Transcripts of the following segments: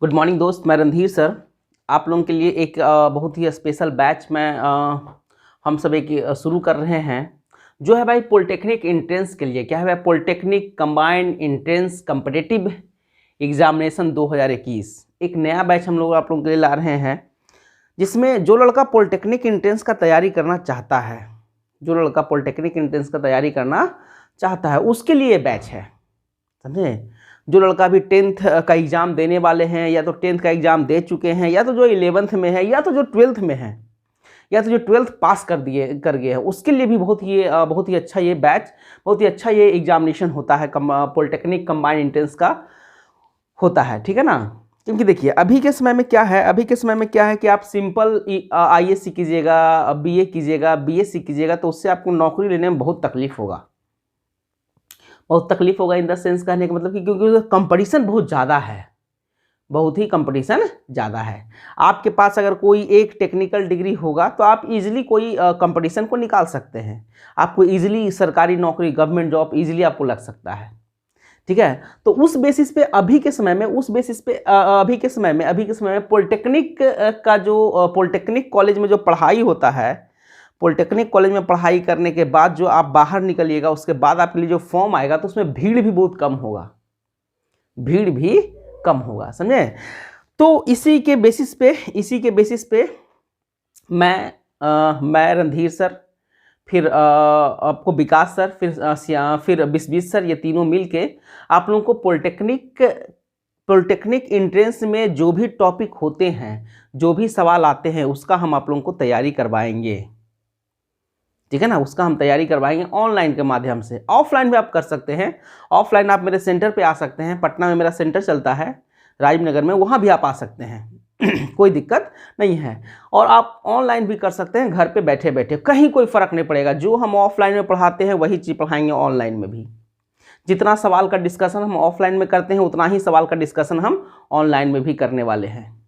Good morning दोस्त, मैं Randhir sir आप लोगों के लिए एक बहुत ही स्पेशल बैच में हम सब एक शुरू कर रहे हैं जो है भाई पॉलिटेक्निक एंट्रेंस के लिए। क्या है भाई? Polytechnic combined entrance competitive examination 2021 एक नया बैच हम लोग आप लोगों के लिए ला रहे हैं, जिसमें जो लड़का पॉलिटेक्निक एंट्रेंस का तैयारी करना चाहता है, जो लड़का पॉलिटेक्निक एंट्रेंस का तैयारी करना चाहता है उसके लिए बैच है, समझे। जो लड़का भी 10th का एग्ज़ाम देने वाले हैं, या तो 10th का एग्ज़ाम दे चुके हैं, या तो जो 11th में है, या तो जो 12th में है, या तो जो 12th पास कर गए हैं, उसके लिए भी बहुत ही अच्छा ये बैच, बहुत ही अच्छा ये एग्जामिनेशन होता है। पॉलिटेक्निक कंबाइंड एंट्रेंस का होता है, ठीक है ना। क्योंकि देखिए अभी के समय में क्या है कि आप सिंपल ISC कीजिएगा, BA कीजिएगा, BSc कीजिएगा, तो उससे आपको नौकरी लेने में बहुत तकलीफ होगा, इन द सेंस कहने का मतलब कि क्योंकि कंपटीशन बहुत ज़्यादा है, बहुत ही कंपटीशन ज़्यादा है। आपके पास अगर कोई एक टेक्निकल डिग्री होगा तो आप इजीली कोई कंपटीशन को निकाल सकते हैं, आपको इजीली सरकारी नौकरी, गवर्नमेंट जॉब इजीली आपको लग सकता है, ठीक है। तो उस बेसिस पे अभी के समय में पॉलिटेक्निक का जो पॉलिटेक्निक कॉलेज में जो पढ़ाई होता है, पॉलिटेक्निक कॉलेज में पढ़ाई करने के बाद जो आप बाहर निकलिएगा, उसके बाद आपके लिए जो फॉर्म आएगा तो उसमें भीड़ भी बहुत कम होगा, समझे। तो इसी के बेसिस पे मैं रणधीर सर, फिर आपको विकास सर, फिर बिस्बिस सर, ये तीनों मिलके आप लोगों को पॉलिटेक्निक एंट्रेंस में जो भी टॉपिक होते हैं, जो भी सवाल आते हैं, उसका हम आप लोगों को तैयारी करवाएंगे, ठीक है ना। उसका हम तैयारी करवाएंगे ऑनलाइन के माध्यम से। ऑफलाइन भी आप कर सकते हैं, ऑफलाइन आप मेरे सेंटर पे आ सकते हैं, पटना में मेरा सेंटर चलता है, राजीव नगर में, वहाँ भी आप आ सकते हैं कोई दिक्कत नहीं है। और आप ऑनलाइन भी कर सकते हैं, घर पे बैठे बैठे, कहीं कोई फ़र्क नहीं पड़ेगा। जो हम ऑफलाइन में पढ़ाते हैं वही चीज़ पढ़ाएंगे ऑनलाइन में भी। जितना सवाल का डिस्कशन हम ऑफलाइन में करते हैं, उतना ही सवाल का डिस्कशन हम ऑनलाइन में भी करने वाले हैं,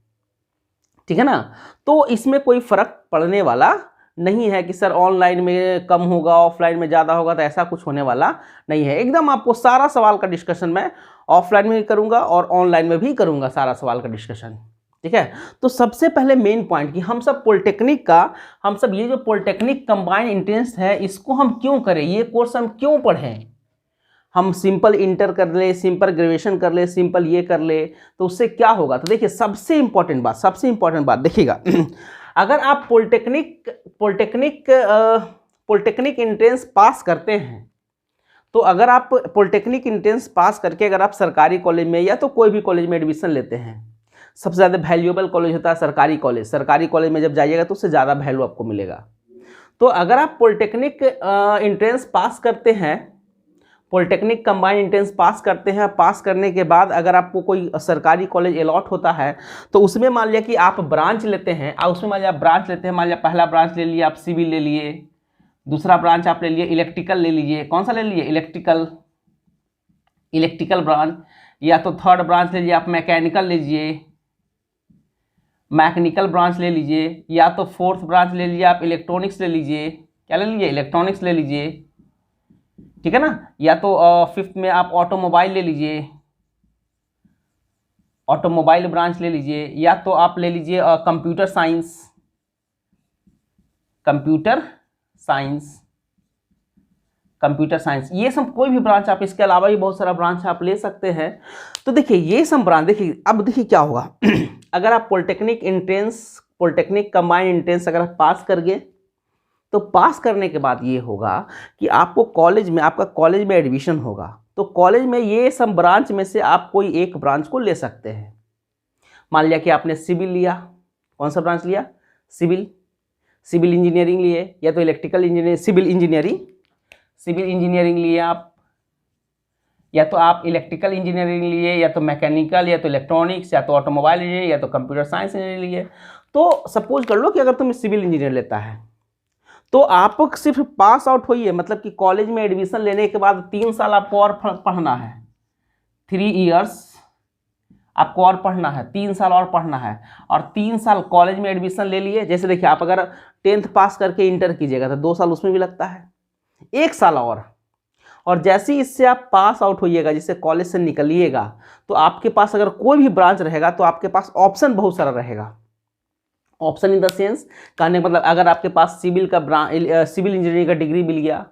ठीक है ना। तो इसमें कोई फ़र्क पड़ने वाला नहीं है कि सर ऑनलाइन में कम होगा, ऑफलाइन में ज़्यादा होगा, तो ऐसा कुछ होने वाला नहीं है। एकदम आपको सारा सवाल का डिस्कशन मैं ऑफलाइन में भी करूँगा और ऑनलाइन में भी करूँगा, सारा सवाल का डिस्कशन, ठीक है। तो सबसे पहले मेन पॉइंट कि हम सब ये जो पॉलिटेक्निक कंबाइंड एंट्रेंस है, इसको हम क्यों करें, ये कोर्स हम क्यों पढ़ें। हम सिंपल इंटर कर ले, सिंपल ग्रेजुएशन कर ले, सिंपल ये कर ले, तो उससे क्या होगा। तो देखिए सबसे इंपॉर्टेंट बात देखिएगा अगर आप पॉलिटेक्निक एंट्रेंस पास करते हैं, तो अगर आप पॉलिटेक्निक एंट्रेंस पास करके अगर आप सरकारी कॉलेज में या तो कोई भी कॉलेज में एडमिशन लेते हैं, सबसे ज़्यादा वैल्यूएबल कॉलेज होता है सरकारी कॉलेज में जब जाइएगा तो उससे ज़्यादा वैल्यू आपको मिलेगा। तो अगर आप पॉलिटेक्निक एंट्रेंस पास करते हैं, पॉलिटेक्निक कंबाइंड एंट्रेंस पास करते हैं, पास करने के बाद अगर आपको कोई सरकारी कॉलेज अलॉट होता है, तो उसमें मान लिया कि आप ब्रांच लेते हैं, और उसमें मान लिया पहला ब्रांच ले लिया आप सिविल ले लिए, दूसरा ब्रांच आप ले लिए इलेक्ट्रिकल ले लीजिए, कौन सा ले लिए इलेक्ट्रिकल ब्रांच, या तो थर्ड ब्रांच ले लीजिए आप मैकेनिकल ब्रांच ले लीजिए, या तो फोर्थ ब्रांच ले लीजिए आप इलेक्ट्रॉनिक्स ले लीजिए, क्या ले लीजिए, इलेक्ट्रॉनिक्स ले लीजिए, ठीक है ना। या तो फिफ्थ में आप ऑटोमोबाइल ले लीजिए, ऑटोमोबाइल ब्रांच ले लीजिए, या तो आप ले लीजिए कंप्यूटर साइंस, ये सब कोई भी ब्रांच आप, इसके अलावा भी बहुत सारा ब्रांच आप ले सकते हैं। तो देखिए ये सब ब्रांच, देखिए अब देखिए क्या होगा अगर आप पॉलिटेक्निक कंबाइंड एंट्रेंस अगर आप पास कर गए, तो पास करने के बाद ये होगा कि आपको आपका कॉलेज में एडमिशन होगा, तो कॉलेज में ये सब ब्रांच में से आप कोई एक ब्रांच को ले सकते हैं। मान लिया कि आपने सिविल लिया, कौन सा ब्रांच लिया, सिविल इंजीनियरिंग लिए, या तो इलेक्ट्रिकल इंजीनियरिंग, सिविल इंजीनियरिंग लिए आप, या तो आप इलेक्ट्रिकल इंजीनियरिंग लिए, या तो मैकेनिकल, या तो इलेक्ट्रॉनिक्स, या तो ऑटोमोबाइल इंजीनियरिंग, या तो कंप्यूटर साइंस इंजीनियरिंग लिए। तो सपोज कर लो कि अगर तुम सिविल इंजीनियर लेता है, तो आप सिर्फ पास आउट होइए, मतलब कि कॉलेज में एडमिशन लेने के बाद 3 साल आपको और पढ़ना है, 3 इयर्स आपको और पढ़ना है, 3 साल और पढ़ना है, और 3 साल कॉलेज में एडमिशन ले लिए। जैसे देखिए आप अगर 10th पास करके इंटर कीजिएगा तो 2 साल उसमें भी लगता है, 1 साल और जैसे ही इससे आप पास आउट होइएगा, जैसे कॉलेज से निकलिएगा, तो आपके पास अगर कोई भी ब्रांच रहेगा तो आपके पास ऑप्शन बहुत सारा रहेगा। ऑप्शन इन द सेंस, कहने का मतलब अगर आपके पास सिविल इंजीनियरिंग का डिग्री मिल गया,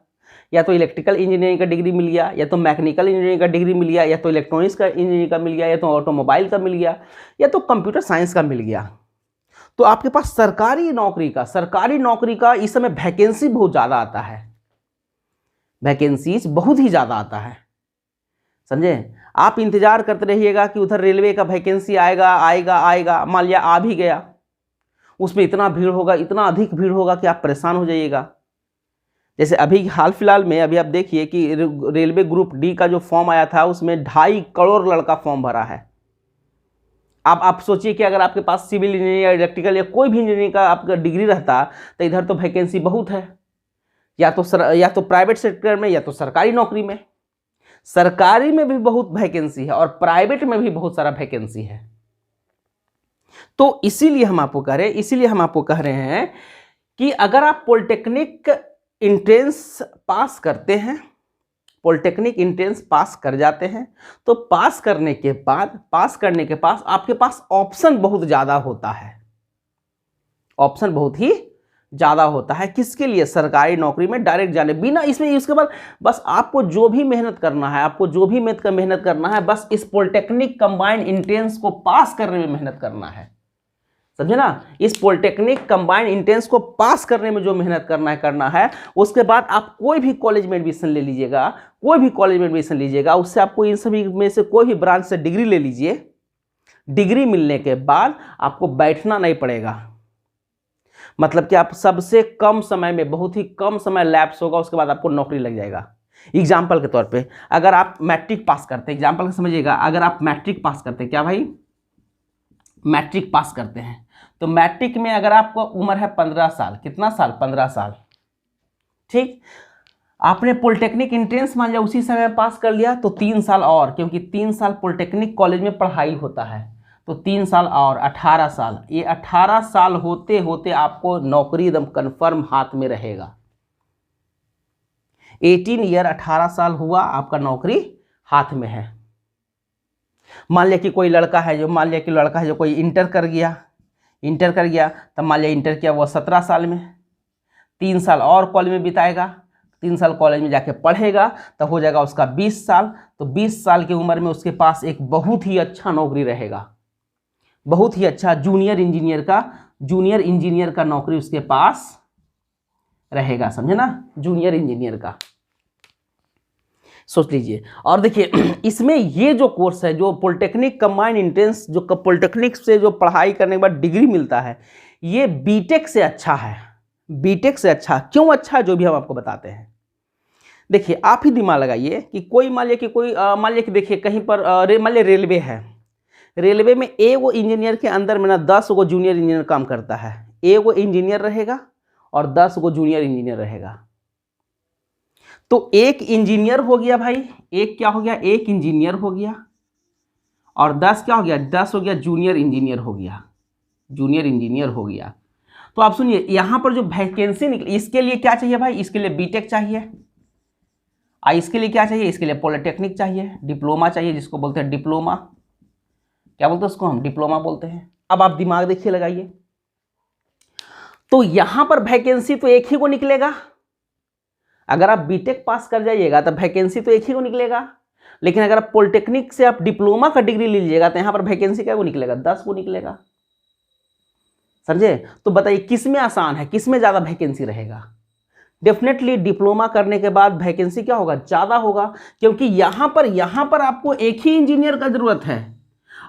या तो इलेक्ट्रिकल इंजीनियरिंग का डिग्री मिल गया, या तो मैकेनिकल इंजीनियरिंग का डिग्री मिल गया, या तो इलेक्ट्रॉनिक्स का इंजीनियरिंग का मिल गया, या तो ऑटोमोबाइल का मिल गया, या तो कंप्यूटर साइंस का मिल गया, तो आपके पास सरकारी नौकरी का इस समय वैकेंसी बहुत ज़्यादा आता है, वैकेंसीज बहुत ही ज़्यादा आता है, समझे। आप इंतजार करते रहिएगा कि उधर रेलवे का वैकेंसी आएगा आएगा आएगा, मान लिया आ भी गया, उसमें इतना भीड़ होगा, इतना अधिक भीड़ होगा कि आप परेशान हो जाइएगा। जैसे अभी हाल फिलहाल में अभी आप देखिए कि रेलवे ग्रुप डी का जो फॉर्म आया था उसमें 2.5 करोड़ लड़का फॉर्म भरा है। अब आप सोचिए कि अगर आपके पास सिविल इंजीनियरिंग या इलेक्ट्रिकल या कोई भी इंजीनियरिंग का आपका डिग्री रहता तो इधर तो वैकेंसी बहुत है, या तो प्राइवेट सेक्टर में या तो सरकारी नौकरी में। सरकारी में भी बहुत वैकेंसी है और प्राइवेट में भी बहुत सारा वैकेंसी है। तो इसीलिए हम आपको कह रहे हैं कि अगर आप पॉलिटेक्निक एंट्रेंस पास करते हैं, पॉलिटेक्निक एंट्रेंस पास कर जाते हैं, तो पास करने के बाद आपके पास ऑप्शन बहुत ज़्यादा होता है, ऑप्शन बहुत ही ज़्यादा होता है। किसके लिए? सरकारी नौकरी में डायरेक्ट जाने बिना इसमें। इसके बाद बस आपको जो भी मेहनत करना है, बस इस पॉलिटेक्निक कंबाइंड एंट्रेंस को पास करने में मेहनत करना है, समझे ना। इस पॉलिटेक्निक कंबाइंड एंट्रेंस को पास करने में जो मेहनत करना है, उसके बाद आप कोई भी कॉलेज में एडमिशन ले लीजिएगा, उससे आपको इन सभी में से कोई भी ब्रांच से डिग्री ले लीजिए। डिग्री मिलने के बाद आपको बैठना नहीं पड़ेगा, मतलब कि आप सबसे कम समय में, बहुत ही कम समय लैप्स होगा, उसके बाद आपको नौकरी लग जाएगा। एग्जाम्पल के तौर पे अगर आप मैट्रिक पास करते हैं, एग्जाम्पल समझिएगा, अगर आप मैट्रिक पास करते हैं, क्या भाई मैट्रिक पास करते हैं, तो मैट्रिक में अगर आपको उम्र है 15 साल, कितना साल? 15 साल, ठीक। आपने पॉलिटेक्निक एंट्रेंस मान लिया उसी समय पास कर लिया, तो 3 साल और, क्योंकि 3 साल पॉलिटेक्निक कॉलेज में पढ़ाई होता है, तो 3 साल और 18 साल। ये 18 साल होते होते आपको नौकरी एकदम कन्फर्म हाथ में रहेगा। 18 ईयर 18 साल हुआ, आपका नौकरी हाथ में है। मान लिया कि कोई लड़का है जो कोई इंटर कर गया, तब मान लिया इंटर किया वो 17 साल में, 3 साल और कॉलेज में बिताएगा, 3 साल कॉलेज में जाके पढ़ेगा, तब हो जाएगा उसका 20 साल। तो 20 साल की उम्र में उसके पास एक बहुत ही अच्छा नौकरी रहेगा, बहुत ही अच्छा जूनियर इंजीनियर का नौकरी उसके पास रहेगा, समझे ना, जूनियर इंजीनियर का। सोच लीजिए। और देखिए इसमें ये जो कोर्स है, जो पॉलिटेक्निक कंबाइंड एंट्रेंस, जो पॉलिटेक्निक से जो पढ़ाई करने के बाद डिग्री मिलता है, ये बीटेक से अच्छा है। बीटेक से अच्छा क्यों अच्छा है, जो भी हम आपको बताते हैं। देखिए आप ही दिमाग लगाइए कि कोई मान लिया कि देखिए कहीं पर मान लिया रेलवे है, रेलवे में एगो इंजीनियर के अंदर में ना 10 गो जूनियर इंजीनियर काम करता है। एगो इंजीनियर रहेगा और 10 गो जूनियर इंजीनियर रहेगा, तो एक इंजीनियर हो गया भाई, एक क्या हो गया, एक इंजीनियर हो गया, और 10 क्या हो गया, 10 हो गया जूनियर इंजीनियर हो गया। तो आप सुनिए, यहां पर जो वैकेंसी निकली, इसके लिए क्या चाहिए भाई, इसके लिए बीटेक चाहिए, इसके लिए क्या चाहिए, इसके लिए पॉलिटेक्निक चाहिए, डिप्लोमा चाहिए, जिसको बोलते हैं डिप्लोमा, क्या बोलते हैं उसको, हम डिप्लोमा बोलते हैं। अब आप दिमाग देखिए लगाइए, तो यहां पर वैकेंसी तो एक ही को निकलेगा। अगर आप बीटेक पास कर जाइएगा तो वैकेंसी तो एक ही को निकलेगा, लेकिन अगर आप पॉलिटेक्निक से आप डिप्लोमा का डिग्री लीजिएगा तो यहां पर वैकेंसी क्या को निकलेगा, 10 को निकलेगा, समझे। तो बताइए किसमें आसान है, किसमें ज्यादा वैकेंसी रहेगा? डेफिनेटली डिप्लोमा करने के बाद वैकेंसी क्या होगा, ज्यादा होगा, क्योंकि यहां पर आपको एक ही इंजीनियर का जरूरत है,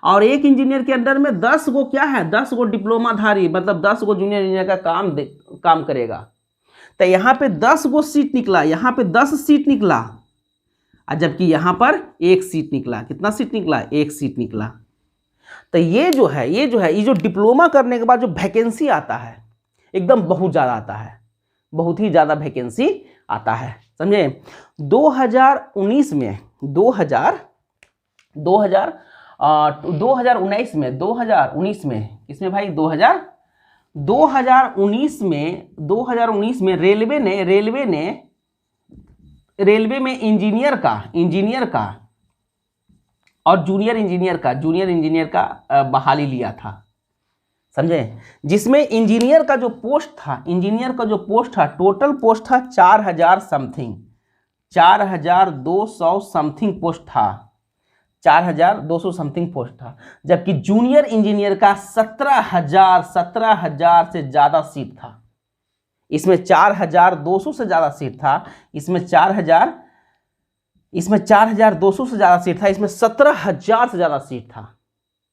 और एक इंजीनियर के अंदर में 10 गो क्या है, 10 गो डिप्लोमाधारी, मतलब 10 गो जूनियर इंजीनियर का काम करेगा। तो यहाँ पे 10 गो सीट निकला, यहाँ पे 10 सीट निकला, और जबकि यहाँ पर 1 सीट निकला। कितना सीट निकला, 1 सीट निकला। तो ये जो डिप्लोमा करने के बाद जो वैकेंसी आता है, एकदम बहुत ज़्यादा आता है, बहुत ही ज़्यादा वैकेंसी आता है, समझे। 2019 में 2019 में इसमें भाई 2019 में रेलवे ने रेलवे में इंजीनियर का और जूनियर इंजीनियर का बहाली लिया था, समझे। जिसमें इंजीनियर का जो पोस्ट था टोटल पोस्ट था 4000 समथिंग, 4200 समथिंग पोस्ट था, 4200 समथिंग पोस्ट था। जबकि जूनियर इंजीनियर का 17,000 से ज़्यादा सीट था। इसमें 4200 से ज़्यादा सीट था, इसमें 4200 से ज़्यादा सीट था, इसमें 17,000 से ज़्यादा सीट था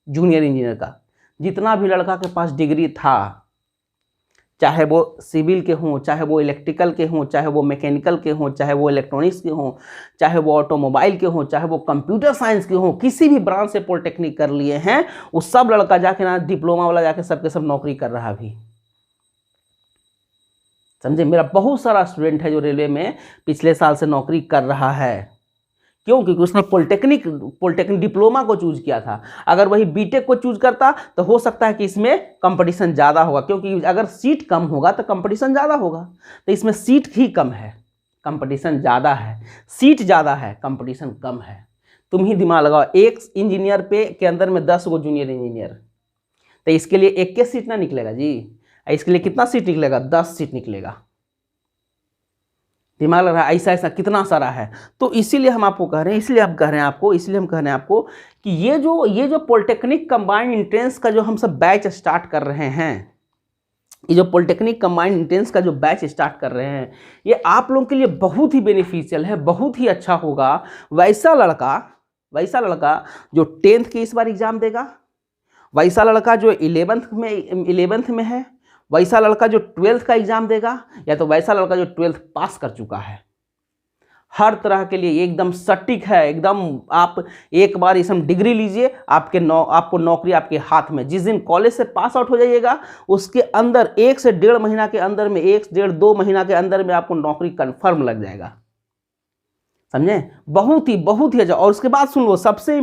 जूनियर इंजीनियर का। जितना भी लड़का के पास डिग्री था, चाहे वो सिविल के हों, चाहे वो इलेक्ट्रिकल के हों, चाहे वो मैकेनिकल के हों, चाहे वो इलेक्ट्रॉनिक्स के हों, चाहे वो ऑटोमोबाइल के हों, चाहे वो कंप्यूटर साइंस के हों, किसी भी ब्रांच से पॉलिटेक्निक कर लिए हैं, वो सब लड़का जाके ना डिप्लोमा वाला जाके सबके सब नौकरी कर रहा अभी, समझे। मेरा बहुत सारा स्टूडेंट है जो रेलवे में पिछले साल से नौकरी कर रहा है। क्यों? क्योंकि उसने पॉलिटेक्निक डिप्लोमा को चूज किया था। अगर वही बीटेक को चूज करता तो हो सकता है कि इसमें कंपटीशन ज़्यादा होगा, क्योंकि अगर सीट कम होगा तो कंपटीशन ज़्यादा होगा। तो इसमें सीट ही कम है, कंपटीशन ज़्यादा है। सीट ज़्यादा है, कंपटीशन कम है। तुम ही दिमाग लगाओ, एक इंजीनियर पे के अंदर में 10 गो जूनियर इंजीनियर, तो इसके लिए 1 सीट ना निकलेगा जी। इसके लिए कितना सीट निकलेगा? 10 सीट निकलेगा। दिमाग लग रहा है? ऐसा कितना सारा है। तो इसीलिए हम आपको कह रहे हैं, इसलिए हम कह रहे हैं आपको कि ये जो पॉलिटेक्निक कंबाइंड एंट्रेंस का जो हम सब बैच स्टार्ट कर रहे हैं, ये जो पॉलिटेक्निक कंबाइंड एंट्रेंस का जो बैच स्टार्ट कर रहे हैं, ये आप लोगों के लिए बहुत ही बेनिफिशियल है, बहुत ही अच्छा होगा। वैसा लड़का जो 10th के इस बार एग्जाम देगा, वैसा लड़का जो 11th में है, वैसा लड़का जो 12th का एग्जाम देगा, या तो वैसा लड़का जो 12th पास कर चुका है। हर तरह के लिए एकदम सटीक है, एकदम। आप एक बार इसमें डिग्री लीजिए, आपको नौकरी आपके हाथ में। जिस दिन कॉलेज से पास आउट हो जाइएगा, उसके अंदर 1 से 1.5 महीना के अंदर में, 1-1.5-2 महीना के अंदर में आपको नौकरी कंफर्म लग जाएगा, समझे। बहुत ही अच्छा। और उसके बाद सुन लो, सबसे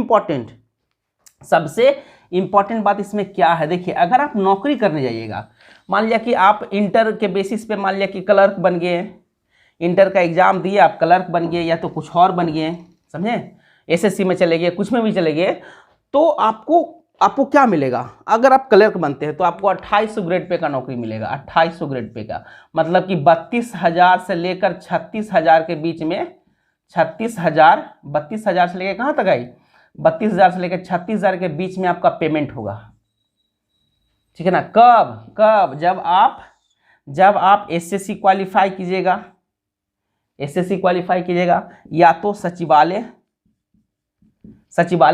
इंपॉर्टेंट बात इसमें क्या है। देखिए, अगर आप नौकरी करने जाइएगा, मान लिया कि आप इंटर के बेसिस पे, मान लिया कि क्लर्क बन गए, इंटर का एग्जाम दिए, आप क्लर्क बन गए या तो कुछ और बन गए, समझे, एसएससी में चले गए, कुछ में भी चले गए, तो आपको क्या मिलेगा? अगर आप क्लर्क बनते हैं तो आपको 2800 ग्रेड पे का नौकरी मिलेगा। 2800 ग्रेड पे का मतलब कि 32,000 से लेकर 36,000 के बीच में, 32,000 से लेकर कहाँ तक आई? 32,000 से लेकर 36,000 के बीच में आपका पेमेंट होगा, ठीक है ना। कब? जब आप एसएससी क्वालिफाई कीजिएगा, या तो सचिवालय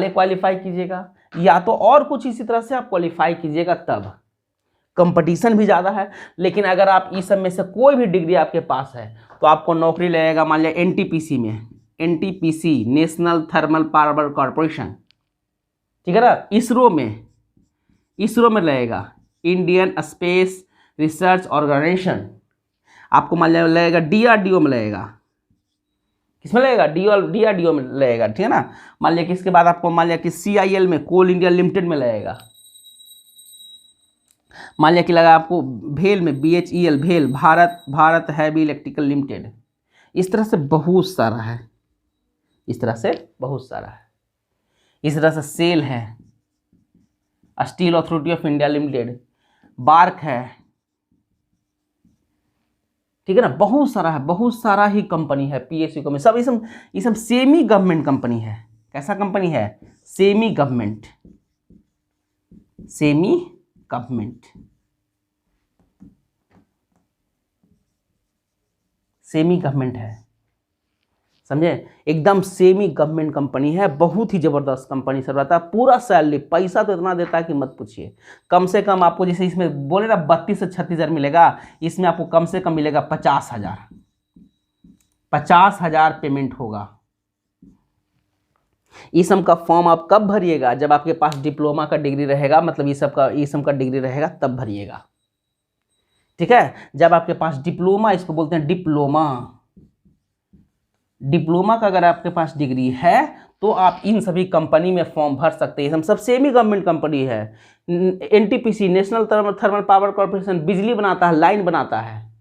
क्वालिफाई कीजिएगा, या तो और कुछ इसी तरह से आप क्वालिफाई कीजिएगा, तब। कंपटीशन भी ज़्यादा है, लेकिन अगर आप इस सब में से कोई भी डिग्री आपके पास है तो आपको नौकरी लगेगा, मान लिया एनटीपीसी में, नेशनल थर्मल पावर कॉर्पोरेशन, ठीक है ना। इसरो में लगेगा, इंडियन स्पेस रिसर्च ऑर्गेनाइजेशन। आपको मान लिया लगेगा डीआरडीओ में लगेगा। किसमें लगेगा? डीआरडीओ में लगेगा, ठीक है ना। मान लिया कि इसके बाद आपको मान लिया कि सीआईएल में, कोल इंडिया लिमिटेड में लगेगा। मान लिया कि लगा आपको भेल में, BHEL भेल, भारत हैवी इलेक्ट्रिकल लिमिटेड। इस तरह से बहुत सारा है, इस तरह से सेल है, Steel Authority of India Limited, BARC है, ठीक है ना। बहुत सारा ही कंपनी है, PSU कंपनी, सब ये सब सेमी गवर्नमेंट कंपनी है। कैसा कंपनी है? सेमी गवर्नमेंट है, समझे। एकदम सेमी गवर्नमेंट कंपनी है, बहुत ही जबरदस्त कंपनी से रहता है। पूरा सैलरी, पैसा तो इतना देता है कि मत पूछिए। कम से कम आपको, जैसे इसमें बोले ना 32 से 36,000 मिलेगा, इसमें आपको कम से कम मिलेगा 50,000 पेमेंट होगा। ई सब का फॉर्म आप कब भरिएगा? जब आपके पास डिप्लोमा का डिग्री रहेगा, मतलब ई सब का डिग्री रहेगा, तब भरिएगा, ठीक है। जब आपके पास डिप्लोमा, इसको बोलते हैं डिप्लोमा का अगर आपके पास डिग्री है तो आप इन सभी कंपनी में फॉर्म भर सकते हैं। हम सब सेमी गवर्नमेंट कंपनी है। NTPC, national thermal power corporation, बिजली बनाता है, लाइन बनाता है,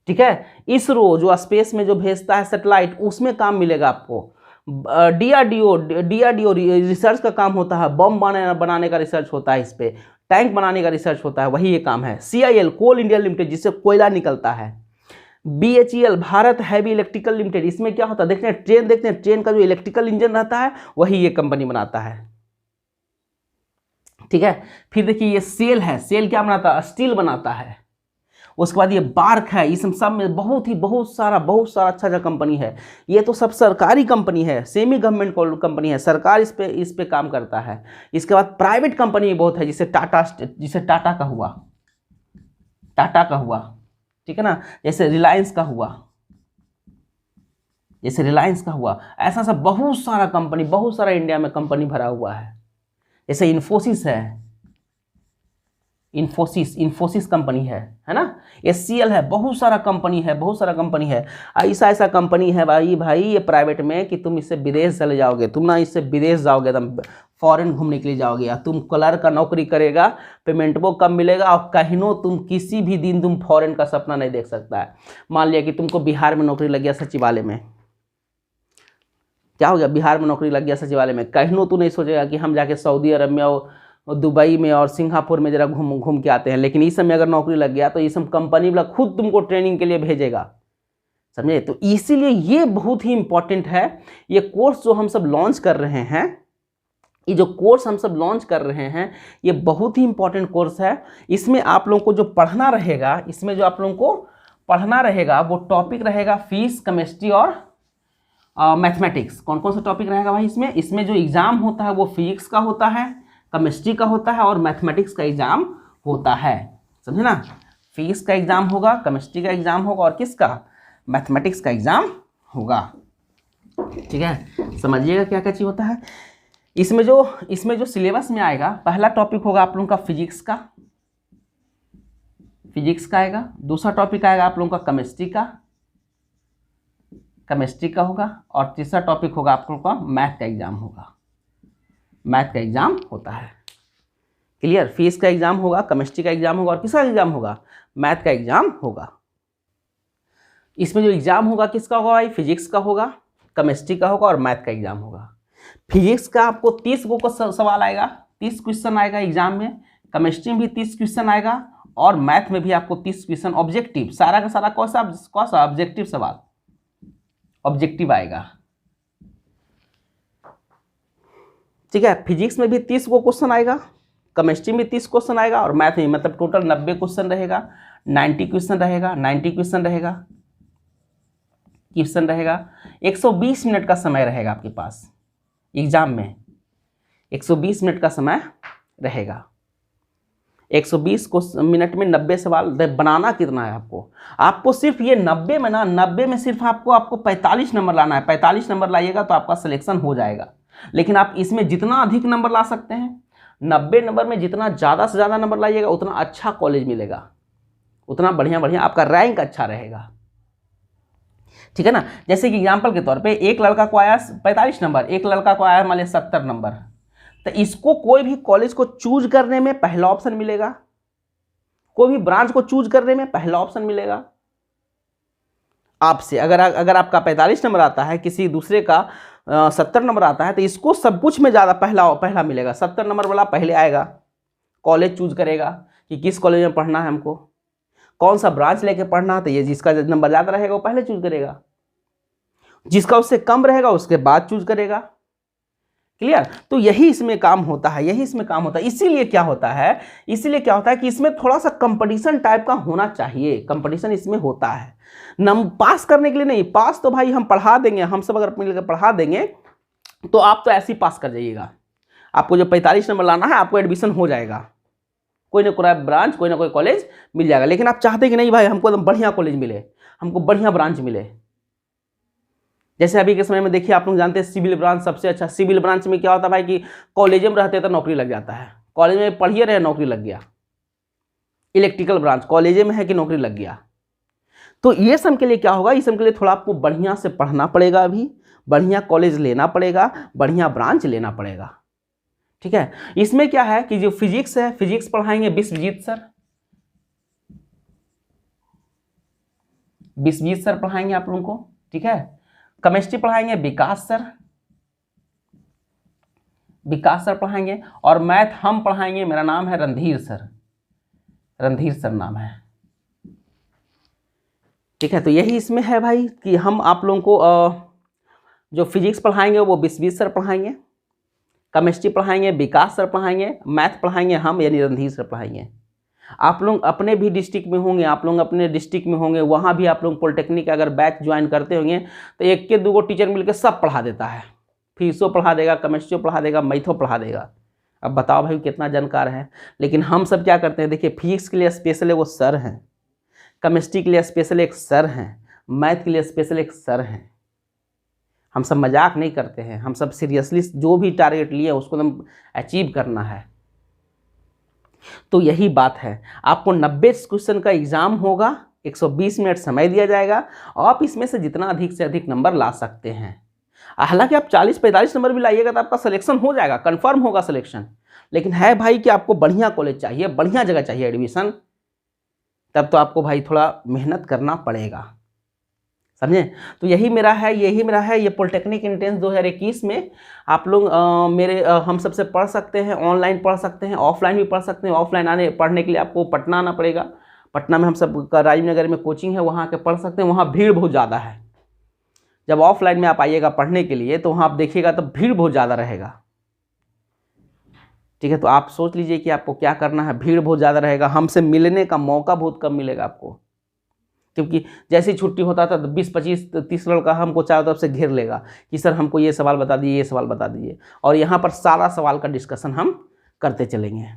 ठीक है। इसरो जो स्पेस में जो भेजता है सैटेलाइट, उसमें काम मिलेगा आपको। डीआरडीओ रिसर्च का काम होता है, बम बनाने का रिसर्च होता है, इस पे टैंक बनाने का रिसर्च होता है, वही ये काम है। CIL कोल इंडिया लिमिटेड, जिससे कोयला निकलता है। BHEL Bharat heavy electrical limited, इसमें क्या होता है देखते हैं, ट्रेन देखते हैं, ट्रेन का जो इलेक्ट्रिकल इंजन रहता है वही ये कंपनी बनाता है। ठीक है। फिर देखिए ये सेल है, सेल क्या बनाता है, स्टील बनाता है। उसके बाद ये बार्क है, इस सब में बहुत सारा अच्छा अच्छा कंपनी है। ये तो सब सरकारी कंपनी है, सेमी गवर्नमेंट कंपनी है, सरकार इस पे काम करता है। इसके बाद प्राइवेट कंपनी बहुत है, जिसे टाटा का हुआ, ठीक है ना, जैसे रिलायंस का हुआ, ऐसा सब बहुत सारा कंपनी, बहुत सारा इंडिया में कंपनी भरा हुआ है। जैसे इन्फोसिस है, इन्फोसिस कंपनी है ना। SCL है, बहुत सारा कंपनी है। ऐसा कंपनी है भाई ये प्राइवेट में कि तुम इससे विदेश चले जाओगे, तुम ना इससे विदेश जाओगे, तुम फॉरेन घूमने के लिए जाओगे, या तुम कलर का नौकरी करेगा, पेमेंट वो कम मिलेगा, और कहीं तुम किसी भी दिन तुम फॉरेन का सपना नहीं देख सकता है। मान लिया कि तुमको बिहार में नौकरी लग गया सचिवालय में, क्या हो गया, बिहार में नौकरी लग गया सचिवालय में, कहीं तू नहीं सोचेगा कि हम जाके सऊदी अरब में और दुबई में और सिंगापुर में जरा घूम के आते हैं। लेकिन इस समय अगर नौकरी लग गया तो इस समय कंपनी वाला खुद तुमको ट्रेनिंग के लिए भेजेगा, समझे। तो इसीलिए ये बहुत ही इंपॉर्टेंट है। ये कोर्स जो हम सब लॉन्च कर रहे हैं, ये बहुत ही इंपॉर्टेंट कोर्स है। इसमें आप लोगों को जो पढ़ना रहेगा, वो टॉपिक रहेगा फिजिक्स, केमिस्ट्री और मैथमेटिक्स। कौन कौन सा टॉपिक रहेगा भाई इसमें जो एग्जाम होता है वो फिजिक्स का होता है, केमिस्ट्री का होता है और मैथमेटिक्स का एग्जाम होता है, समझे ना। फिजिक्स का एग्जाम होगा, केमिस्ट्री का एग्जाम होगा और किसका, मैथमेटिक्स का एग्जाम होगा। ठीक है, समझिएगा क्या क्या चीज होता है। इसमें जो सिलेबस में आएगा, पहला टॉपिक होगा आप लोगों का फिजिक्स का आएगा। दूसरा टॉपिक आएगा आप लोगों का केमिस्ट्री का होगा, और तीसरा टॉपिक होगा आप लोगों का मैथ का एग्जाम होता है। क्लियर, फिजिक्स का एग्जाम होगा, केमिस्ट्री का एग्जाम होगा और किसका एग्जाम होगा, मैथ का एग्जाम होगा। इसमें जो एग्जाम होगा किसका होगा भाई, फिजिक्स का होगा, केमिस्ट्री का होगा और मैथ का एग्जाम होगा। फिजिक्स का आपको 30 को सवाल आएगा, 30 क्वेश्चन आएगा एग्जाम में। केमिस्ट्री में भी 30 क्वेश्चन आएगा और मैथ में भी आपको 30 क्वेश्चन ऑब्जेक्टिव, सारा का सारा कौन सा ऑब्जेक्टिव सवाल, ऑब्जेक्टिव आएगा। ठीक है, फिजिक्स में भी 30 को क्वेश्चन आएगा, केमिस्ट्री में 30 क्वेश्चन आएगा और मैथ में मतलब टोटल 90 क्वेश्चन रहेगा, 90 क्वेश्चन रहेगा। 120 मिनट का समय रहेगा आपके पास एग्जाम में, 120 मिनट का समय रहेगा। 120 मिनट में 90 सवाल बनाना कितना है आपको सिर्फ ये 90 में सिर्फ आपको 45 नंबर लाना है। 45 नंबर लाइएगा तो आपका सिलेक्शन हो जाएगा। लेकिन आप इसमें जितना अधिक नंबर ला सकते हैं, 90 नंबर में जितना ज़्यादा से ज़्यादा नंबर लाइएगा उतना अच्छा कॉलेज मिलेगा, उतना बढ़िया आपका रैंक अच्छा रहेगा। ठीक है ना। जैसे कि एग्जाम्पल के तौर पे एक लड़का को आया 45 नंबर, एक लड़का को आया मान लिया 70 नंबर, तो इसको कोई भी कॉलेज को चूज करने में पहला ऑप्शन मिलेगा, कोई भी ब्रांच को चूज करने में पहला ऑप्शन मिलेगा आपसे। अगर आपका 45 नंबर आता है, किसी दूसरे का 70 नंबर आता है, तो इसको सब कुछ में ज़्यादा पहला मिलेगा। 70 नंबर वाला पहले आएगा, कॉलेज चूज करेगा कि किस कॉलेज में पढ़ना है हमको, कौन सा ब्रांच लेके पढ़ना है, तो ये जिसका नंबर ज़्यादा रहेगा वो पहले चूज करेगा, जिसका उससे कम रहेगा उसके बाद चूज करेगा। क्लियर। तो यही इसमें काम होता है, इसीलिए क्या होता है कि इसमें थोड़ा सा कंपटीशन टाइप का होना चाहिए। कंपटीशन इसमें होता है, पास करने के लिए नहीं। पास तो भाई हम पढ़ा देंगे, हम सब अगर मिलकर पढ़ा देंगे तो आप तो ऐसे ही पास कर जाइएगा। आपको जो 45 नंबर लाना है आपको एडमिशन हो जाएगा, कोई ना कोई ब्रांच, कोई ना कोई कॉलेज मिल जाएगा। लेकिन आप चाहते कि नहीं भाई हमको एकदम बढ़िया कॉलेज मिले, हमको बढ़िया ब्रांच मिले। जैसे अभी के समय में देखिए, आप लोग जानते हैं सिविल ब्रांच सबसे अच्छा। सिविल ब्रांच में क्या होता है भाई कि कॉलेज में रहते तो नौकरी लग जाता है, कॉलेज में पढ़िए रहे नौकरी लग गया। इलेक्ट्रिकल ब्रांच कॉलेज में है कि नौकरी लग गया। तो ये सब के लिए क्या होगा, इस सब के लिए थोड़ा आपको बढ़िया से पढ़ना पड़ेगा, अभी बढ़िया कॉलेज लेना पड़ेगा, बढ़िया ब्रांच लेना पड़ेगा। ठीक है। इसमें क्या है कि जो फिजिक्स है, फिजिक्स पढ़ाएंगे विश्वजीत सर। 20 सर पढ़ाएंगे आप लोगों को, ठीक है। केमिस्ट्री पढ़ाएंगे विकास सर पढ़ाएंगे, और मैथ हम पढ़ाएंगे, मेरा नाम है रणधीर सर नाम है, ठीक है। तो यही इसमें है भाई कि हम आप लोगों को जो फिजिक्स पढ़ाएंगे वो 20 सर पढ़ाएंगे, केमिस्ट्री पढ़ाएंगे विकास सर पढ़ाएंगे, मैथ पढ़ाएंगे हम यानी रणधीर सर पढ़ाएंगे। आप लोग अपने भी डिस्ट्रिक्ट में होंगे, आप लोग अपने डिस्ट्रिक्ट में होंगे, वहाँ भी आप लोग पॉलिटेक्निक अगर बैच ज्वाइन करते होंगे तो एक के 2 टीचर मिलकर सब पढ़ा देता है, फिजिक्सो पढ़ा देगा, केमिस्ट्री पढ़ा देगा, मैथो पढ़ा देगा। अब बताओ भाई कितना जानकार है। लेकिन हम सब क्या करते हैं, देखिए फिजिक्स के लिए स्पेशल वो सर हैं, केमिस्ट्री के लिए स्पेशल एक सर हैं, मैथ के लिए स्पेशल एक सर हैं। हम सब मजाक नहीं करते हैं, हम सब सीरियसली जो भी टारगेट लिए उसको एकदम अचीव करना है। तो यही बात है, आपको 90 क्वेश्चन का एग्जाम होगा, 120 मिनट समय दिया जाएगा, आप इसमें से जितना अधिक से अधिक नंबर ला सकते हैं। हालांकि आप 40-45 नंबर भी लाइएगा तो आपका सिलेक्शन हो जाएगा, कंफर्म होगा सिलेक्शन। लेकिन है भाई कि आपको बढ़िया कॉलेज चाहिए, बढ़िया जगह चाहिए एडमिशन, तब तो आपको भाई थोड़ा मेहनत करना पड़ेगा, समझे। तो यही मेरा है ये पॉलिटेक्निक एंट्रेंस 2021 में आप लोग हम सबसे पढ़ सकते हैं, ऑनलाइन पढ़ सकते हैं, ऑफलाइन भी पढ़ सकते हैं। ऑफलाइन पढ़ने के लिए आपको पटना आना पड़ेगा, पटना में हम सब का राजीव में कोचिंग है, वहाँ के पढ़ सकते हैं। वहाँ भीड़ बहुत ज़्यादा है, जब ऑफलाइन में आप आइएगा पढ़ने के लिए तो वहाँ आप देखिएगा तो भीड़ बहुत ज़्यादा रहेगा, ठीक है। तो आप सोच लीजिए कि आपको क्या करना है, भीड़ बहुत ज़्यादा रहेगा, हमसे मिलने का मौका बहुत कम मिलेगा आपको, क्योंकि जैसे ही छुट्टी होता था तो 20-25-30 लड़का हमको चारों तरफ से घेर लेगा कि सर हमको ये सवाल बता दीजिए, ये सवाल बता दीजिए, और यहाँ पर सारा सवाल का डिस्कशन हम करते चलेंगे,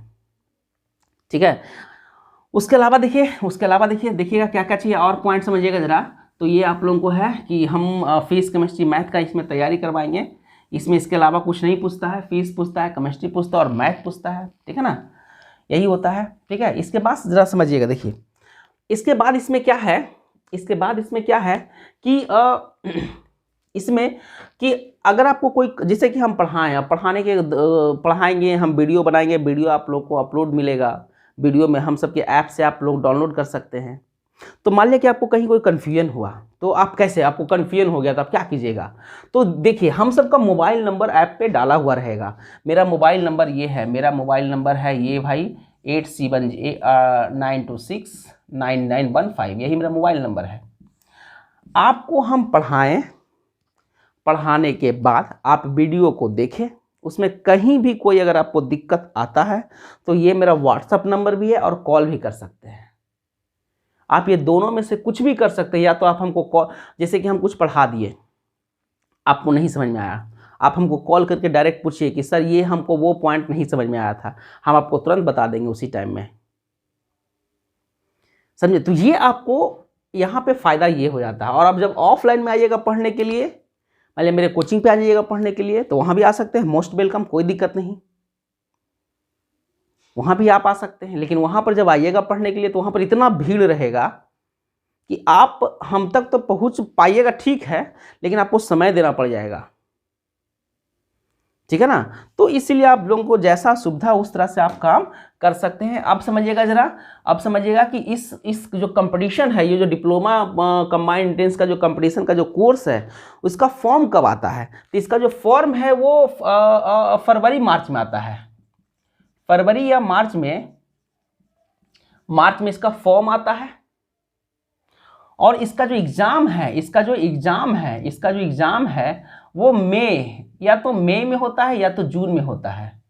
ठीक है। उसके अलावा देखिए देखिएगा क्या क्या चाहिए और पॉइंट समझिएगा ज़रा। तो ये आप लोगों को है कि हम फिजिक्स केमिस्ट्री मैथ का इसमें तैयारी करवाएंगे। इसमें इसके अलावा कुछ नहीं पूछता है, फिजिक्स पूछता है, केमिस्ट्री पूछता है और मैथ पूछता है, ठीक है ना, यही होता है, ठीक है। इसके बाद ज़रा समझिएगा, देखिए इसके बाद इसमें क्या है कि इसमें कि अगर आपको कोई, जैसे कि हम पढ़ाएंगे, हम वीडियो बनाएंगे, वीडियो आप लोग को अपलोड मिलेगा, वीडियो में हम सबके ऐप से आप लोग डाउनलोड कर सकते हैं। तो मान लिया कि आपको कहीं कोई कन्फ्यूजन हुआ तो आप कैसे, आपको कन्फ्यूजन हो गया तो आप क्या कीजिएगा। तो देखिए हम सबका मोबाइल नंबर ऐप पे डाला हुआ रहेगा। मेरा मोबाइल नंबर ये है, ये भाई 8789269915, यही मेरा मोबाइल नंबर है। आपको हम पढ़ाने के बाद आप वीडियो को देखें, उसमें कहीं भी कोई अगर आपको दिक्कत आता है तो ये मेरा व्हाट्सएप नंबर भी है और कॉल भी कर सकते हैं। आप ये दोनों में से कुछ भी कर सकते हैं। या तो आप हमको कॉल, जैसे कि हम कुछ पढ़ा दिए, आपको नहीं समझ में आया, आप हमको कॉल करके डायरेक्ट पूछिए कि सर ये हमको वो पॉइंट नहीं समझ में आया था, हम आपको तुरंत बता देंगे उसी टाइम में, समझे। तो ये आपको यहाँ पे फ़ायदा ये हो जाता है। और अब जब ऑफलाइन में आइएगा पढ़ने के लिए, मान लिया मेरे कोचिंग पे आ जाइएगा पढ़ने के लिए, तो वहाँ भी आ सकते हैं, मोस्ट वेलकम, कोई दिक्कत नहीं, वहाँ भी आप आ सकते हैं। लेकिन वहाँ पर जब आइएगा पढ़ने के लिए तो वहाँ पर इतना भीड़ रहेगा कि आप हम तक तो पहुँच पाइएगा, ठीक है, लेकिन आपको समय देना पड़ जाएगा, ठीक है ना। तो इसीलिए आप लोगों को जैसा सुविधा उस तरह से आप काम कर सकते हैं। अब समझिएगा ज़रा, अब समझिएगा कि इस जो कंपटीशन है, ये जो डिप्लोमा कंबाइंड एंट्रेंस का जो कंपटीशन का जो कोर्स है, उसका फॉर्म कब आता है। तो इसका जो फॉर्म है वो फरवरी मार्च में आता है, फरवरी या मार्च में इसका फॉर्म आता है। और इसका जो एग्ज़ाम है वो या तो मई में होता है या तो जून में होता है,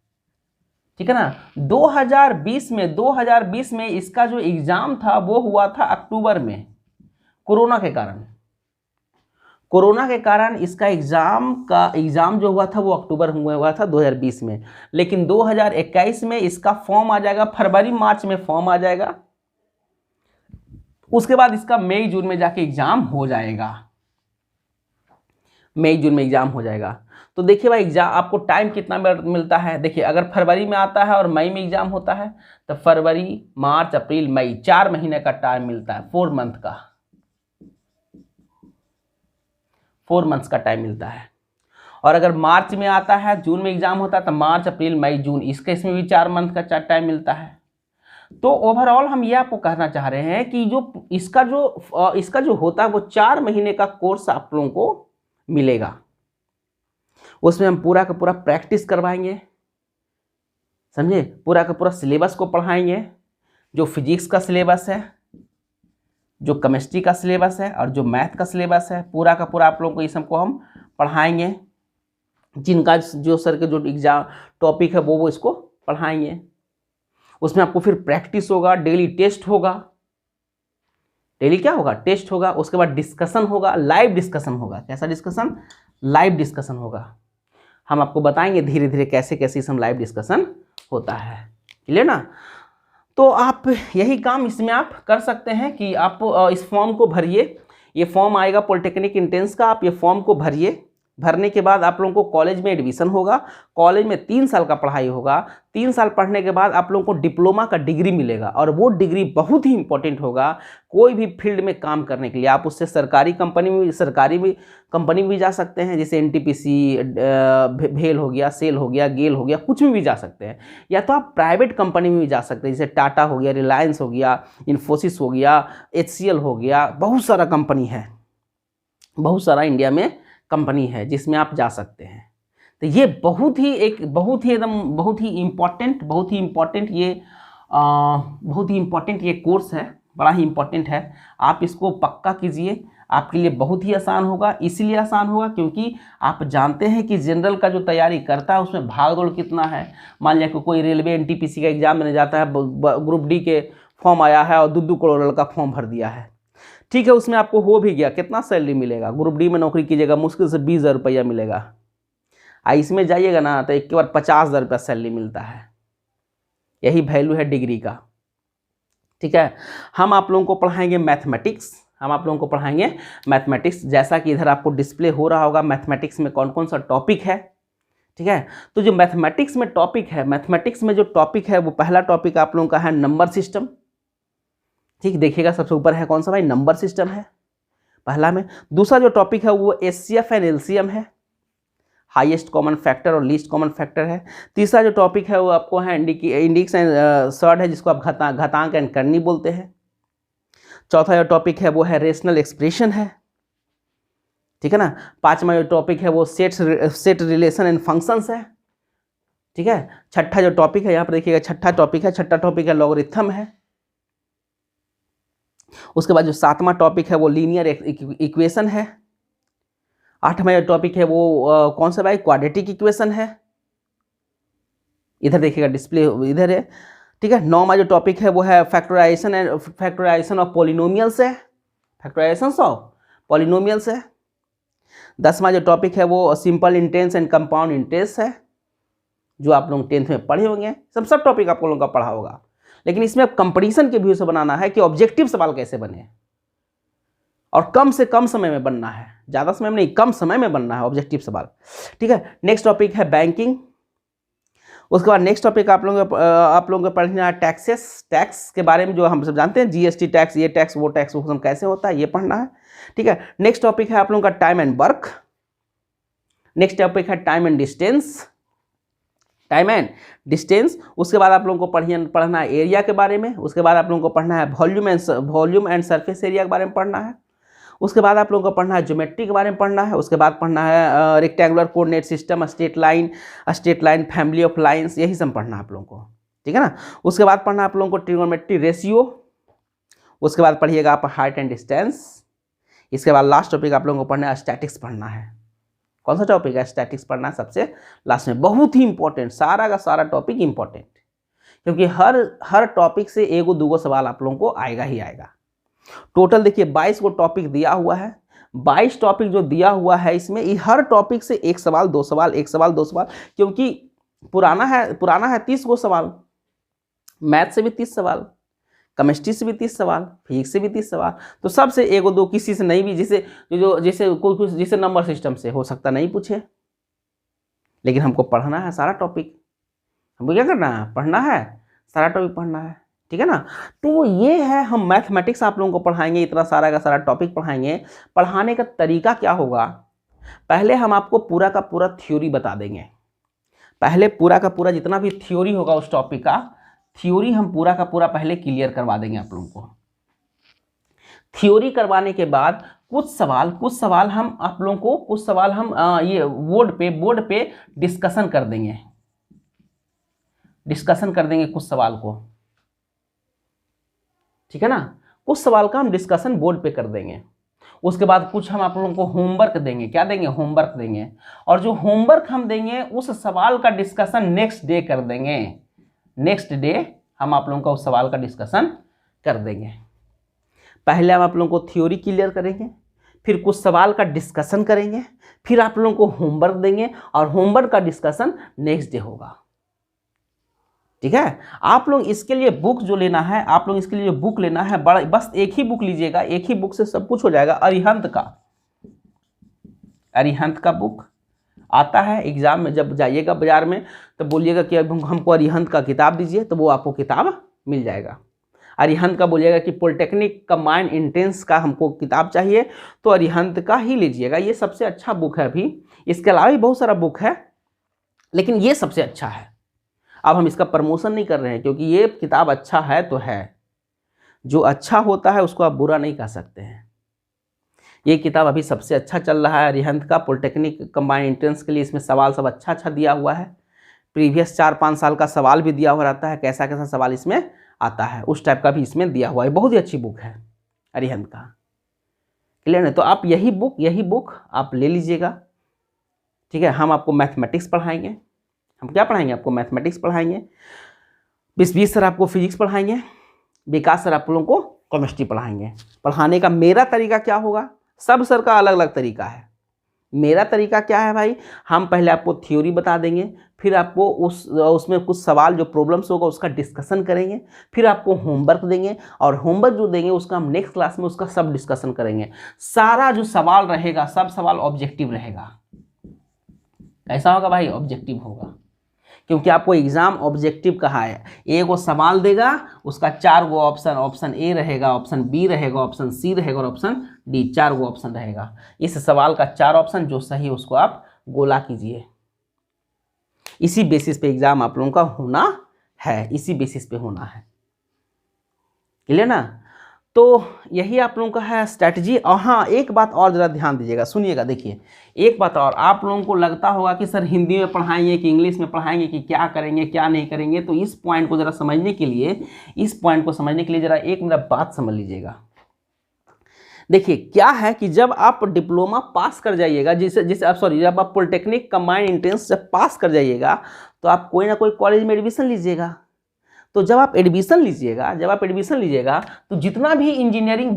ठीक है ना। 2020 में इसका जो एग्ज़ाम था वो हुआ था अक्टूबर में, कोरोना के कारण इसका एग्ज़ाम जो हुआ था वो अक्टूबर में हुआ था 2020 में। लेकिन 2021 में इसका फॉर्म आ जाएगा, फरवरी मार्च में फॉर्म आ जाएगा, उसके बाद इसका मई जून में जाके एग्ज़ाम हो जाएगा, मई जून में एग्ज़ाम हो जाएगा। तो देखिए भाई एग्ज़ाम आपको टाइम कितना मिलता है। देखिए अगर फरवरी में आता है और मई में एग्ज़ाम होता है तो फरवरी मार्च अप्रैल मई 4 महीने का टाइम मिलता है, 4 मंथ्स का टाइम मिलता है। और अगर मार्च में आता है, जून में एग्ज़ाम होता है तो मार्च अप्रैल मई जून, इसमें भी 4 मंथ का टाइम मिलता है। तो ओवरऑल हम ये आपको कहना चाह रहे हैं कि जो इसका जो होता है वो 4 महीने का कोर्स आप लोगों को मिलेगा। उसमें हम पूरा का पूरा प्रैक्टिस करवाएंगे, समझे, पूरा का पूरा सिलेबस को पढ़ाएंगे, जो फिजिक्स का सिलेबस है, जो केमिस्ट्री का सिलेबस है और जो मैथ का सिलेबस है, पूरा का पूरा आप लोगों को ये सबको हम पढ़ाएंगे। जिनका जो सर के जो एग्जाम टॉपिक है वो इसको पढ़ाएंगे। उसमें आपको फिर प्रैक्टिस होगा, डेली टेस्ट होगा, डेली क्या होगा, टेस्ट होगा। उसके बाद डिस्कशन होगा, लाइव डिस्कशन होगा। कैसा डिस्कशन, लाइव डिस्कशन होगा। हम आपको बताएंगे धीरे धीरे कैसे कैसे इसमें लाइव डिस्कशन होता है, क्लियर ना। तो आप यही काम इसमें आप कर सकते हैं कि आप इस फॉर्म को भरिए। ये फॉर्म आएगा पॉलिटेक्निक इंट्रेंस का, आप ये फॉर्म को भरिए। भरने के बाद आप लोगों को कॉलेज में एडमिशन होगा। कॉलेज में 3 साल का पढ़ाई होगा। 3 साल पढ़ने के बाद आप लोगों को डिप्लोमा का डिग्री मिलेगा और वो डिग्री बहुत ही इंपॉर्टेंट होगा कोई भी फील्ड में काम करने के लिए। आप उससे सरकारी कंपनी में भी जा सकते हैं, जैसे एनटीपीसी, भेल हो गया, सेल हो गया, गेल हो गया, कुछ में भी जा सकते हैं। या तो आप प्राइवेट कंपनी में भी जा सकते हैं, जैसे टाटा हो गया, रिलायंस हो गया, इन्फोसिस हो गया, HCL हो गया। बहुत सारा कंपनी है, बहुत सारा इंडिया में कंपनी है जिसमें आप जा सकते हैं। तो ये बहुत ही इम्पॉर्टेंट ये कोर्स है, बड़ा ही इम्पॉर्टेंट है। आप इसको पक्का कीजिए, आपके लिए बहुत ही आसान होगा। इसीलिए आसान होगा क्योंकि आप जानते हैं कि जनरल का जो तैयारी करता है उसमें भाग दौड़ कितना है। मान लिया कि कोई रेलवे NTPC का एग्जाम देने जाता है, ग्रुप D के फॉर्म आया है और 2 करोड़ का फॉर्म भर दिया है, ठीक है, उसमें आपको हो भी गया, कितना सैलरी मिलेगा? ग्रुप D में नौकरी कीजिएगा मुश्किल से 20,000 रुपया मिलेगा। इसमें जाइएगा ना तो एक के बार 50,000 रुपया सैलरी मिलता है। यही वैल्यू है डिग्री का, ठीक है। हम आप लोगों को पढ़ाएंगे मैथमेटिक्स, जैसा कि इधर आपको डिस्प्ले हो रहा होगा। मैथमेटिक्स में कौन कौन सा टॉपिक है, ठीक है। तो जो मैथमेटिक्स में जो टॉपिक है वो पहला टॉपिक आप लोगों का है नंबर सिस्टम, ठीक। देखिएगा सबसे ऊपर है कौन सा भाई, नंबर सिस्टम है पहला में। दूसरा जो टॉपिक है वो HCF एंड LCM है, हाईएस्ट कॉमन फैक्टर और लीस्ट कॉमन फैक्टर है। तीसरा जो टॉपिक है वो आपको है इंडिक्स एंड सर्ड है, जिसको आप घातांक एंड करनी बोलते हैं। चौथा जो टॉपिक है वो है रेशनल एक्सप्रेशन है, ठीक है ना। पांचवा जो टॉपिक है वो सेट रिलेशन एंड फंक्शंस है, ठीक है। छठा जो टॉपिक है यहाँ पर देखिएगा, छठा टॉपिक है लॉगरिथम है। उसके बाद जो 7वां टॉपिक है वो लीनियर इक्वेशन है। 8वां जो टॉपिक है वो कौन सा भाई, क्वाड्रेटिक इक्वेशन है। इधर देखिएगा डिस्प्ले इधर है, ठीक है। 9वां जो टॉपिक है वो है फैक्टराइजेशन ऑफ पॉलिनोमियल्स है, 10वां जो टॉपिक है वो simple intense and compound intense है, जो आप लोग 10th में पढ़े होंगे। सब टॉपिक आप लोगों का पढ़ा होगा, लेकिन इसमें अब कंपटीशन के व्यू से बनाना है कि ऑब्जेक्टिव सवाल कैसे बने और कम से कम समय में बनना है, ज़्यादा समय में नहीं, कम समय में बनना है ऑब्जेक्टिव सवाल, ठीक है। नेक्स्ट टॉपिक है बैंकिंग। उसके बाद नेक्स्ट टॉपिक आप लोगों को पढ़ना है टैक्स के बारे में, जो हम सब जानते हैं, GST टैक्स, ये टैक्स वो टैक्स वो सब कैसे होता है ये पढ़ना है, ठीक है। नेक्स्ट टॉपिक है आप लोगों का time and work. Next topic है टाइम एंड डिस्टेंस। उसके बाद आप लोगों को पढ़ना है एरिया के बारे में। उसके बाद आप लोगों को पढ़ना है वॉल्यूम एंड सरफेस एरिया के बारे में पढ़ना है। उसके बाद आप लोगों को पढ़ना है ज्योमेट्री के बारे में पढ़ना है। उसके बाद पढ़ना है rectangular coordinate system, straight line, family of lines, यही सब पढ़ना है आप लोगों को, ठीक है ना। उसके बाद पढ़ना है आप लोगों को ट्रिग्नोमेट्री रेशियो। उसके बाद पढ़िएगा आप हाइट एंड डिस्टेंस। इसके बाद लास्ट टॉपिक आप लोगों को पढ़ना है स्टैटिक्स पढ़ना है। कौन सा टॉपिक है, स्टैटिक्स पढ़ना है सबसे लास्ट में। बहुत ही इंपॉर्टेंट, सारा का सारा टॉपिक इंपॉर्टेंट, क्योंकि हर टॉपिक से 1-2 सवाल आप लोगों को आएगा ही आएगा। टोटल देखिए 22 को टॉपिक दिया हुआ है। 22 टॉपिक जो दिया हुआ है इसमें हर टॉपिक से 1 सवाल 2 सवाल, 1 सवाल 2 सवाल, क्योंकि पुराना है 30 को सवाल, मैथ से भी 30 सवाल, केमिस्ट्री से भी 30 सवाल, फिजिक्स से भी 30 सवाल। तो सबसे 1-2 किसी से नहीं भी, जिसे नंबर सिस्टम से हो सकता नहीं पूछे, लेकिन हमको पढ़ना है सारा टॉपिक। हमको क्या करना है, पढ़ना है, सारा टॉपिक पढ़ना है, ठीक है ना। तो ये है, हम मैथमेटिक्स आप लोगों को पढ़ाएंगे, इतना सारा का सारा टॉपिक पढ़ाएंगे। पढ़ाने का तरीका क्या होगा, पहले हम आपको पूरा का पूरा थ्योरी बता देंगे। पहले पूरा का पूरा जितना भी थ्योरी होगा उस टॉपिक का थ्योरी हम पूरा का पूरा पहले क्लियर करवा देंगे आप लोगों को। थ्योरी करवाने के बाद कुछ सवाल हम आप लोगों को ये बोर्ड पे डिस्कशन कर देंगे कुछ सवाल को, ठीक है ना। कुछ सवाल का हम डिस्कशन बोर्ड पे कर देंगे। उसके बाद कुछ हम आप लोगों को होमवर्क देंगे। क्या देंगे? होमवर्क देंगे। और जो होमवर्क हम देंगे उस सवाल का डिस्कशन नेक्स्ट डे कर देंगे। नेक्स्ट डे हम आप लोगों का उस सवाल का डिस्कशन कर देंगे। पहले हम आप लोगों को थ्योरी क्लियर करेंगे, फिर कुछ सवाल का डिस्कशन करेंगे, फिर आप लोगों को होमवर्क देंगे और होमवर्क का डिस्कशन नेक्स्ट डे होगा, ठीक है। आप लोग इसके लिए बुक जो लेना है, आप लोग इसके लिए जो बुक लेना है, बस एक ही बुक लीजिएगा, एक ही बुक से सब कुछ हो जाएगा। अरिहंत का बुक आता है। एग्जाम में जब जाइएगा बाजार में तो बोलिएगा कि अब हमको अरिहंत का किताब दीजिए, तो वो आपको किताब मिल जाएगा। अरिहंत का बोलिएगा कि पॉलिटेक्निक कंबाइंड एंट्रेंस का हमको किताब चाहिए, तो अरिहंत का ही लीजिएगा। ये सबसे अच्छा बुक है अभी। इसके अलावा भी बहुत सारा बुक है, लेकिन ये सबसे अच्छा है। अब हम इसका प्रमोशन नहीं कर रहे हैं, क्योंकि ये किताब अच्छा है तो है। जो अच्छा होता है उसको आप बुरा नहीं कह सकते हैं। ये किताब अभी सबसे अच्छा चल रहा है अरिहंत का, पॉलिटेक्निक कंबाइंड एंट्रेंस के लिए। इसमें सवाल सब अच्छा दिया हुआ है। प्रीवियस 4-5 साल का सवाल भी दिया हुआ रहता है, कैसा कैसा सवाल इसमें आता है उस टाइप का भी इसमें दिया हुआ है। बहुत ही अच्छी बुक है अरिहंत का, क्लियर है। तो आप यही बुक आप ले लीजिएगा, ठीक है। हम आपको मैथमेटिक्स पढ़ाएंगे। हम क्या पढ़ाएंगे? आपको मैथमेटिक्स पढ़ाएंगे। 20 सर आपको फिजिक्स पढ़ाएंगे। विकास सर आप लोगों को केमिस्ट्री पढ़ाएंगे। पढ़ाने का मेरा तरीका क्या होगा? सब सर का अलग अलग तरीका है। मेरा तरीका क्या है भाई? हम पहले आपको थ्योरी बता देंगे, फिर आपको उसमें कुछ सवाल जो प्रॉब्लम्स होगा उसका डिस्कशन करेंगे, फिर आपको होमवर्क देंगे, और होमवर्क जो देंगे उसका हम नेक्स्ट क्लास में उसका सब डिस्कशन करेंगे। सारा जो सवाल रहेगा सब सवाल ऑब्जेक्टिव रहेगा। कैसा होगा भाई? ऑब्जेक्टिव होगा, क्योंकि आपको एग्जाम ऑब्जेक्टिव कहा है। एक वो सवाल देगा, उसका 4 गो ऑप्शन ए रहेगा, ऑप्शन बी रहेगा, ऑप्शन सी रहेगा और ऑप्शन डी। 4 गो ऑप्शन रहेगा। इस सवाल का 4 ऑप्शन जो सही उसको आप गोला कीजिए। इसी बेसिस पे एग्जाम आप लोगों का होना है, इसी बेसिस पे होना है, क्लियर ना। तो यही आप लोगों का है स्ट्रैटेजी। और हाँ, एक बात और ज़रा ध्यान दीजिएगा, सुनिएगा। देखिए, एक बात और, आप लोगों को लगता होगा कि सर हिंदी में पढ़ाएंगे कि इंग्लिश में पढ़ाएंगे कि क्या करेंगे क्या नहीं करेंगे। तो इस पॉइंट को ज़रा समझने के लिए ज़रा एक मेरा बात समझ लीजिएगा। देखिए क्या है कि जब आप डिप्लोमा पास कर जाइएगा, जब आप पॉलिटेक्निक कंबाइंड एंट्रेंस जब पास कर जाइएगा, तो आप कोई ना कोई कॉलेज में एडमिशन लीजिएगा। तो जब आप एडमिशन लीजिएगा तो जितना भी इंजीनियरिंग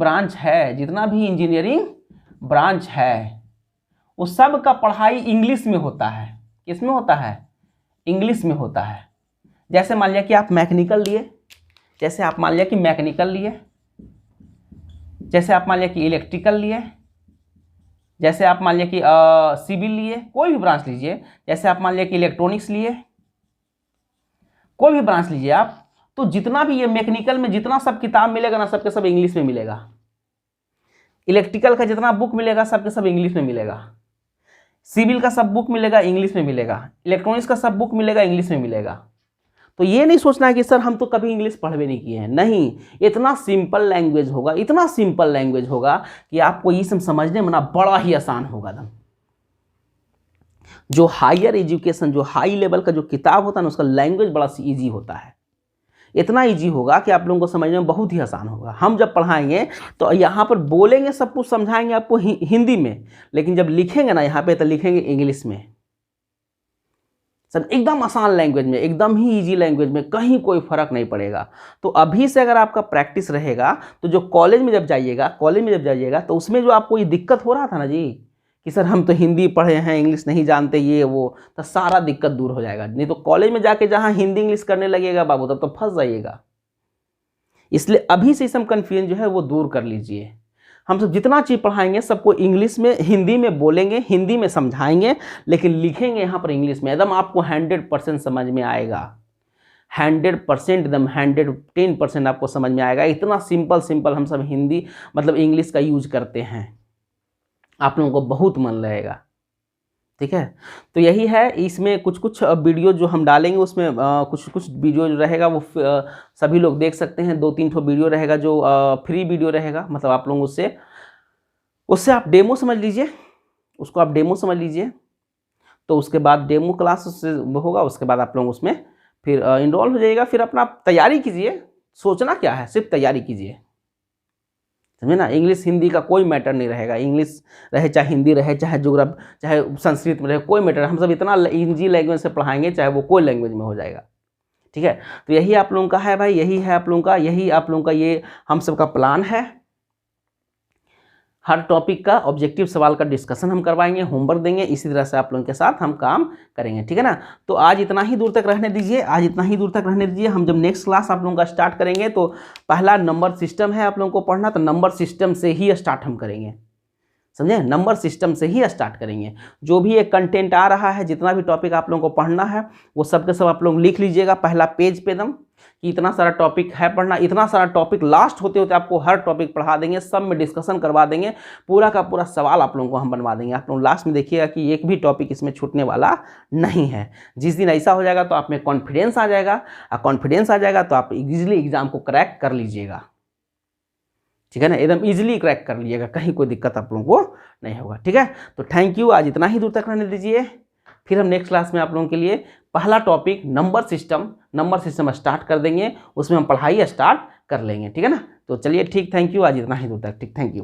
ब्रांच है उस सब का पढ़ाई इंग्लिश में होता है। किस में होता है? इंग्लिश में होता है। जैसे मान लिया कि आप मैकेनिकल लिए, जैसे आप मान लिया कि इलेक्ट्रिकल लिए, जैसे आप मान लिया कि सिविल लिए, कोई भी ब्रांच लीजिए। जैसे आप मान लिया कि इलेक्ट्रॉनिक्स लिए, कोई भी ब्रांच लीजिए आप, तो जितना भी ये मैकेनिकल में जितना सब किताब मिलेगा ना, सबके सब इंग्लिश में मिलेगा। इलेक्ट्रिकल का जितना बुक मिलेगा सबके सब इंग्लिश में मिलेगा। सिविल का सब बुक मिलेगा, इंग्लिश में मिलेगा। इलेक्ट्रॉनिक्स का सब बुक मिलेगा, इंग्लिश में मिलेगा। तो ये नहीं सोचना है कि सर हम तो कभी इंग्लिश पढ़वे नहीं किए हैं। नहीं, इतना सिंपल लैंग्वेज होगा कि आपको ये सब समझने में ना बड़ा ही आसान होगा एकदम। जो हायर एजुकेशन, जो हाई लेवल का जो किताब होता है ना, उसका लैंग्वेज बड़ा ईजी होता है। इतना ईजी होगा कि आप लोगों को समझने में बहुत ही आसान होगा। हम जब पढ़ाएंगे तो यहाँ पर बोलेंगे, सब कुछ समझाएंगे आपको हिंदी में, लेकिन जब लिखेंगे ना यहाँ पे तो लिखेंगे इंग्लिश में। सब एकदम आसान लैंग्वेज में, एकदम ही इजी लैंग्वेज में, कहीं कोई फर्क नहीं पड़ेगा। तो अभी से अगर आपका प्रैक्टिस रहेगा तो जो कॉलेज में जब जाइएगा तो उसमें जो आपको ये दिक्कत हो रहा था ना जी कि सर हम तो हिंदी पढ़े हैं, इंग्लिश नहीं जानते, ये वो, तो सारा दिक्कत दूर हो जाएगा। नहीं तो कॉलेज में जाके जहाँ हिंदी इंग्लिश करने लगेगा बाबू, तब तो फंस जाइएगा। इसलिए अभी से सब कन्फ्यूजन जो है वो दूर कर लीजिए। हम सब जितना चीज़ पढ़ाएंगे सबको इंग्लिश में, हिंदी में बोलेंगे, हिंदी में समझाएंगे, लेकिन लिखेंगे यहाँ पर इंग्लिश में। एकदम आपको 100% समझ में आएगा। 100% एकदम 110% आपको समझ में आएगा। इतना सिंपल हम सब हिंदी मतलब इंग्लिश का यूज करते हैं। आप लोगों को बहुत मन लगेगा, ठीक है। तो यही है, इसमें कुछ कुछ वीडियो जो हम डालेंगे उसमें कुछ कुछ वीडियो जो रहेगा वो सभी लोग देख सकते हैं। 2-3 ठो वीडियो रहेगा जो फ्री वीडियो रहेगा, मतलब आप लोग उससे आप डेमो समझ लीजिए, उसको आप डेमो समझ लीजिए। तो उसके बाद डेमो क्लास से होगा, उसके बाद आप लोग उसमें फिर इनरोल हो जाइएगा, फिर अपना तैयारी कीजिए। सोचना क्या है, सिर्फ तैयारी कीजिए, समझे ना। इंग्लिश हिंदी का कोई मैटर नहीं रहेगा, इंग्लिश रहे चाहे हिंदी रहे, चाहे ज्योग्राफी चाहे संस्कृत में रहे, कोई मैटर। हम सब इतना इजी लैंग्वेज से पढ़ाएंगे, चाहे वो कोई लैंग्वेज में हो जाएगा, ठीक है। तो यही आप लोगों का है भाई, यही है आप लोगों का, यही आप लोगों का ये हम सबका प्लान है। हर टॉपिक का ऑब्जेक्टिव सवाल का डिस्कशन हम करवाएंगे, होमवर्क देंगे, इसी तरह से आप लोगों के साथ हम काम करेंगे, ठीक है ना। तो आज इतना ही दूर तक रहने दीजिए, आज इतना ही दूर तक रहने दीजिए। हम जब नेक्स्ट क्लास आप लोगों का स्टार्ट करेंगे तो पहला नंबर सिस्टम है आप लोगों को पढ़ना, तो नंबर सिस्टम से ही स्टार्ट हम करेंगे, समझे। नंबर सिस्टम से ही स्टार्ट करेंगे। जो भी एक कंटेंट आ रहा है, जितना भी टॉपिक आप लोगों को पढ़ना है, वो सब के सब आप लोग लिख लीजिएगा पहला पेज पे एकदम, कि इतना सारा टॉपिक है पढ़ना, इतना सारा टॉपिक। लास्ट होते होते आपको हर टॉपिक पढ़ा देंगे, सब में डिस्कशन करवा देंगे, पूरा का पूरा सवाल आप लोगों को हम बनवा देंगे। आप लोग लास्ट में देखिएगा कि एक भी टॉपिक इसमें छूटने वाला नहीं है। जिस दिन ऐसा हो जाएगा तो आप में कॉन्फिडेंस आ जाएगा, और कॉन्फिडेंस आ जाएगा तो आप इजीली एग्जाम को क्रैक कर लीजिएगा, ठीक है ना। एकदम इजीली क्रैक कर लीजिएगा, कहीं कोई दिक्कत आप लोगों को नहीं होगा, ठीक है। तो थैंक यू, आज इतना ही दूर तक रहने दीजिए। फिर हम नेक्स्ट क्लास में आप लोगों के लिए पहला टॉपिक नंबर सिस्टम स्टार्ट कर देंगे, उसमें हम पढ़ाई स्टार्ट कर लेंगे, ठीक है ना। तो चलिए ठीक, थैंक यू, आज इतना ही दूर तक, ठीक, थैंक यू।